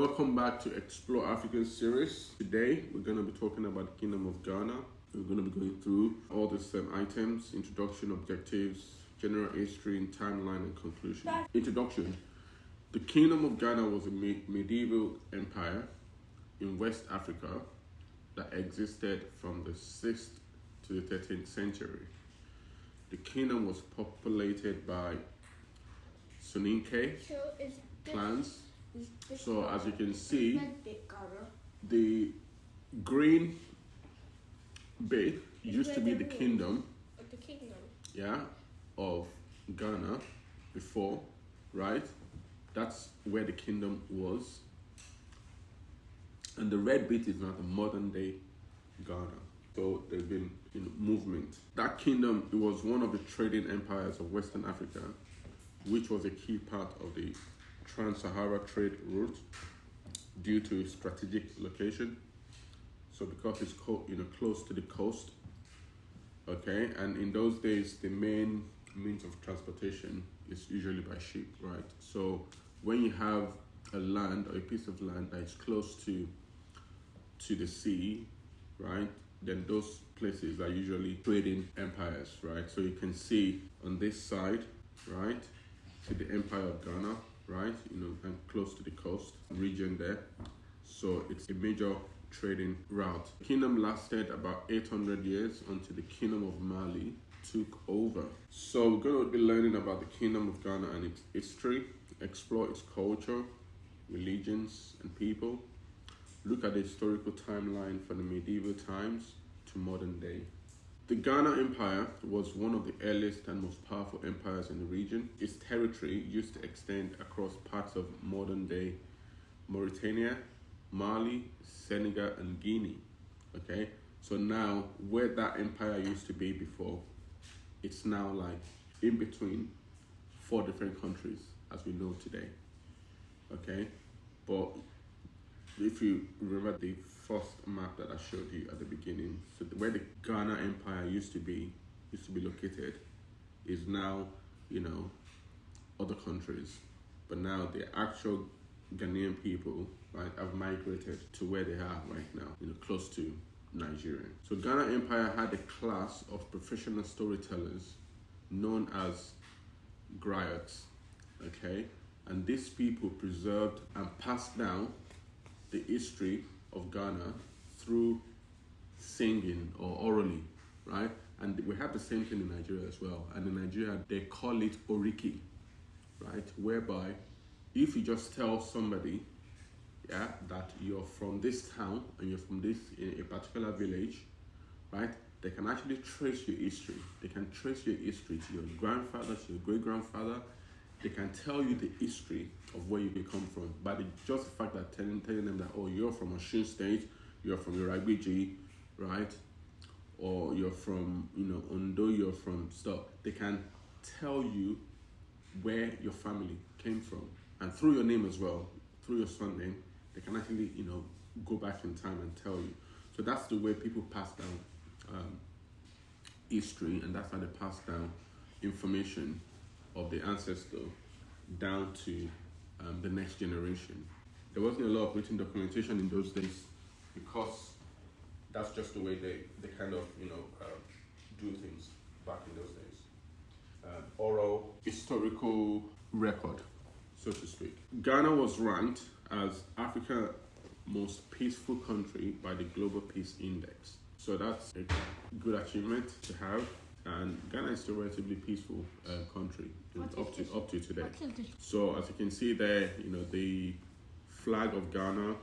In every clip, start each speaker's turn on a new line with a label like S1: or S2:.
S1: Welcome back to Explore African series. Today we're going to be talking about the Kingdom of Ghana. We're going to be going through all the same items: introduction, objectives, general history, and timeline and conclusion. Introduction. The Kingdom of Ghana was a medieval empire in West Africa that existed from the 6th to the 13th century. The kingdom was populated by Soninke clans. So as you can see, the green bit used to be the kingdom, of Ghana before, right? That's where the kingdom was. And the red bit is now the modern day Ghana. So there's been movement. That kingdom, it was one of the trading empires of Western Africa, which was a key part of the Trans-Sahara trade route due to its strategic location. So because it's close to the coast, okay, and in those days the main means of transportation is usually by ship, right? So when you have a land or a piece of land that is close to the sea, right, then those places are usually trading empires, right? So you can see on this side, right, to the Empire of Ghana, right, and close to the coast region there. So it's a major trading route. The kingdom lasted about 800 years until the Kingdom of Mali took over. So we're going to be learning about the Kingdom of Ghana and its history, explore its culture, religions, and people, look at the historical timeline from the medieval times to modern day. The Ghana Empire was one of the earliest and most powerful empires in the region. Its territory used to extend across parts of modern-day Mauritania, Mali, Senegal, and Guinea. Okay, so now where that empire used to be before, it's now like in between 4 different countries as we know today. Okay, but if you remember the first map that I showed you at the beginning, so where the Ghana Empire used to be located is now, other countries. But now the actual Ghanaian people, right, have migrated to where they are right now, close to Nigeria. So Ghana Empire had a class of professional storytellers known as griots, okay? And these people preserved and passed down the history of Ghana through singing or orally, right? And we have the same thing in Nigeria as well. And in Nigeria, they call it oriki, right? Whereby if you just tell somebody, that you're from this town and you're from a particular village, right? They can actually trace your history. They can trace your history to your grandfather, to your great-grandfather. They can tell you the history of where you come from by just the fact that telling them that, oh, you're from Osun State, you're from Iragbiji, right? Or you're from, Ondo, you're from stuff. They can tell you where your family came from. And through your name as well, through your surname, they can actually, go back in time and tell you. So that's the way people pass down history, and that's how they pass down information of the ancestor down to the next generation. There wasn't a lot of written documentation in those days because that's just the way they kind of do things back in those days. Oral historical record, so to speak. Ghana was ranked as Africa's most peaceful country by the Global Peace Index. So that's a good achievement to have. And Ghana is still a relatively peaceful country up to today. So as you can see there, the flag of Ghana,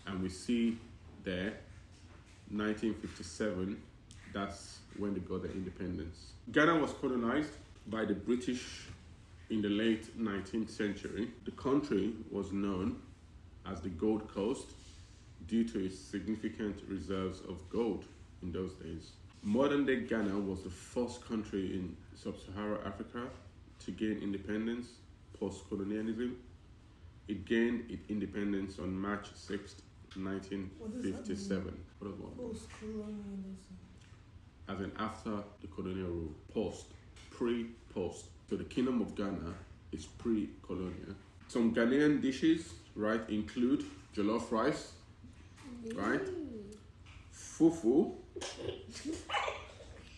S1: and we see there 1957, that's when they got their independence. Ghana was colonized by the British in the late 19th century. The country was known as the Gold Coast due to its significant reserves of gold in those days. Modern-day Ghana was the first country in sub-Saharan Africa to gain independence post-colonialism. It gained its independence on March 6, 1957. What does that mean?
S2: Post-colonialism.
S1: As in after the colonial rule. Post. So the Kingdom of Ghana is pre-colonial. Some Ghanaian dishes, right, include jollof rice, right? Fufu.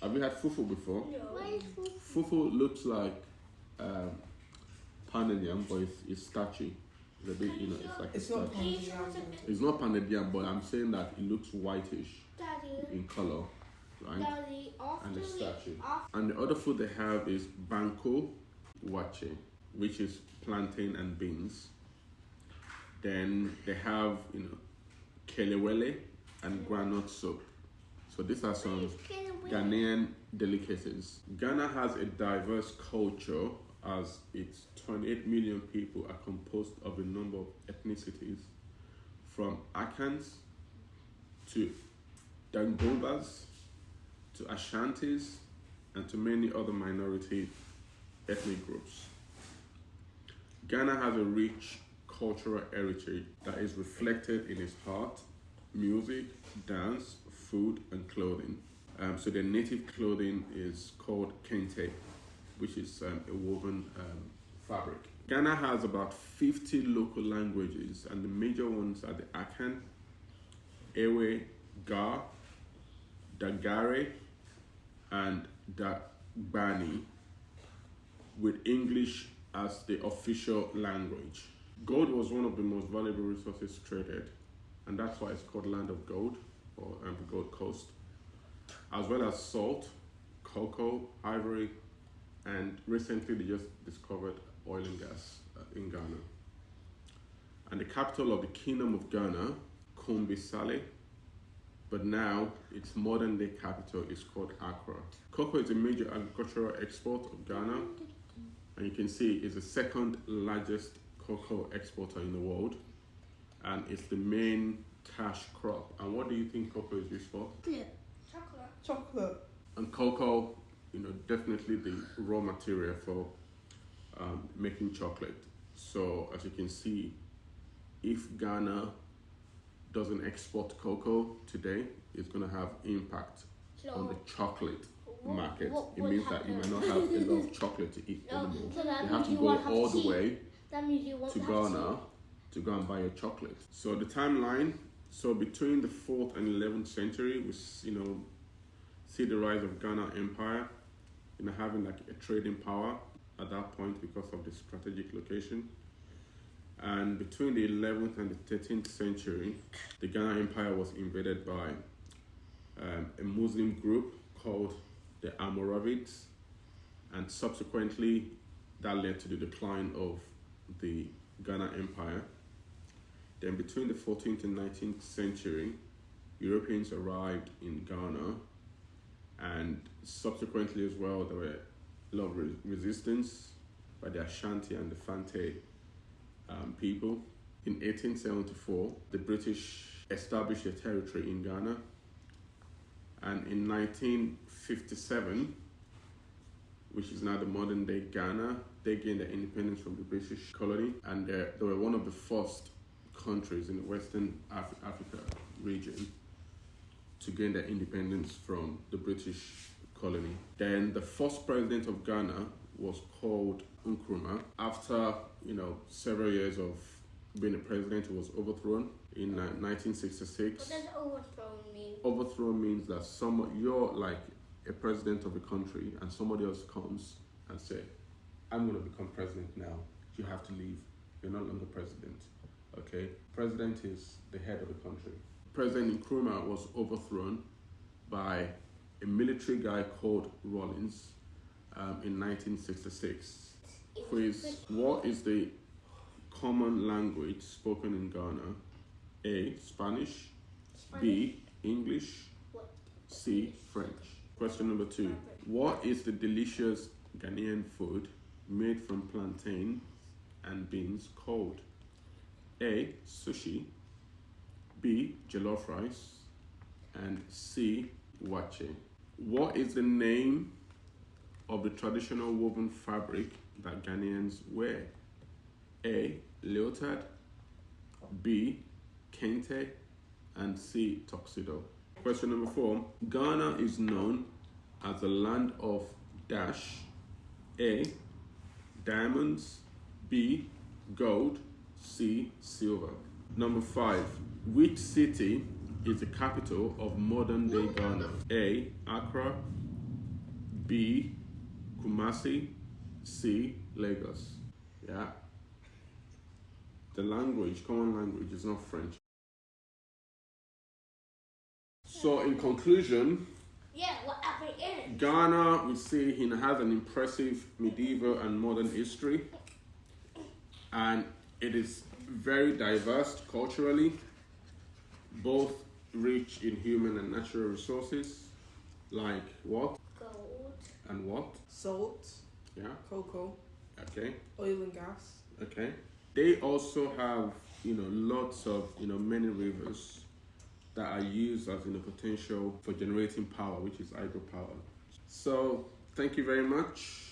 S1: Have you had fufu before?
S2: No. Why is
S1: Fufu looks like pounded yam, but it's starchy. It's a bit, it's like
S3: It's
S1: a
S3: not
S1: starch.
S3: pounded yam.
S1: It's not pounded yam, but I'm saying that it looks whitish
S2: Daddy,
S1: in color, right?
S2: Daddy,
S1: And it's starchy.
S2: after
S1: And the other food they have is banko wache, which is plantain and beans. Then they have, kelewele and groundnut soup. So these are some Ghanaian delicacies. Ghana has a diverse culture as its 28 million people are composed of a number of ethnicities, from Akans to Dangobas to Ashantis and to many other minority ethnic groups. Ghana has a rich cultural heritage that is reflected in its art, music, dance, food, and clothing. So the native clothing is called kente, which is a woven fabric. Ghana has about 50 local languages, and the major ones are the Akan, Ewe, Ga, Dagare, and Dagbani, with English as the official language. Gold was one of the most valuable resources traded, and that's why it's called Land of Gold, or the Gold Coast, as well as salt, cocoa, ivory, and recently they just discovered oil and gas in Ghana. And the capital of the Kingdom of Ghana, Kumbi-Sale, but now its modern day capital is called Accra. Cocoa is a major agricultural export of Ghana, and you can see it's the second largest cocoa exporter in the world, and it's the main cash crop. And what do you think cocoa is used for?
S3: Chocolate.
S1: And cocoa, definitely the raw material for making chocolate. So as you can see, if Ghana doesn't export cocoa today, it's going to have impact on the chocolate market. It means that you might not have a lot of chocolate to eat anymore. You have to go all the way to Ghana to go and buy your chocolate. So the timeline, so between the 4th and 11th century, we see the rise of Ghana Empire, having like a trading power at that point because of the strategic location. And between the 11th and the 13th century, the Ghana Empire was invaded by a Muslim group called the Almoravids, and subsequently that led to the decline of the Ghana Empire. Then between the 14th and 19th century, Europeans arrived in Ghana, and subsequently as well there were a lot of resistance by the Ashanti and the Fante people. In 1874, the British established a territory in Ghana, and in 1957, which is now the modern day Ghana, they gained their independence from the British colony, and they were one of the first countries in the Western Africa region to gain their independence from the British colony. Then the first president of Ghana was called Nkrumah. After several years of being a president, he was overthrown in 1966.
S2: What does overthrown mean?
S1: Overthrown means that you're like a president of a country, and somebody else comes and say, "I'm going to become president now. You have to leave. You're no longer president." Okay, president is the head of the country. President Nkrumah was overthrown by a military guy called Rawlins in 1966. Quiz: what is the common language spoken in Ghana? A. Spanish. B. English. C. French. Question number 2. What is the delicious Ghanaian food made from plantain and beans called? A. Sushi. B. Jollof rice. And C. Wache. What is the name of the traditional woven fabric that Ghanaians wear? A. Leotard. B. Kente. And C. Tuxedo. Question number 4. Ghana is known as the land of dash. A. Diamonds. B. Gold. C. Silver. Number 5. Which city is the capital of modern day Ghana? A. Accra. B. Kumasi. C. Lagos. Yeah. The language, common language, is not French. So, in conclusion,
S3: Yeah, whatever it is.
S1: Ghana, we see, has an impressive medieval and modern history, and it is very diverse culturally, both rich in human and natural resources, like what
S3: Gold.
S1: and what?
S2: Salt,
S1: Yeah,
S2: cocoa,
S1: okay,
S2: oil and gas.
S1: okay. They also have, lots of, many rivers that are used as, potential for generating power, which is hydropower. So, thank you very much.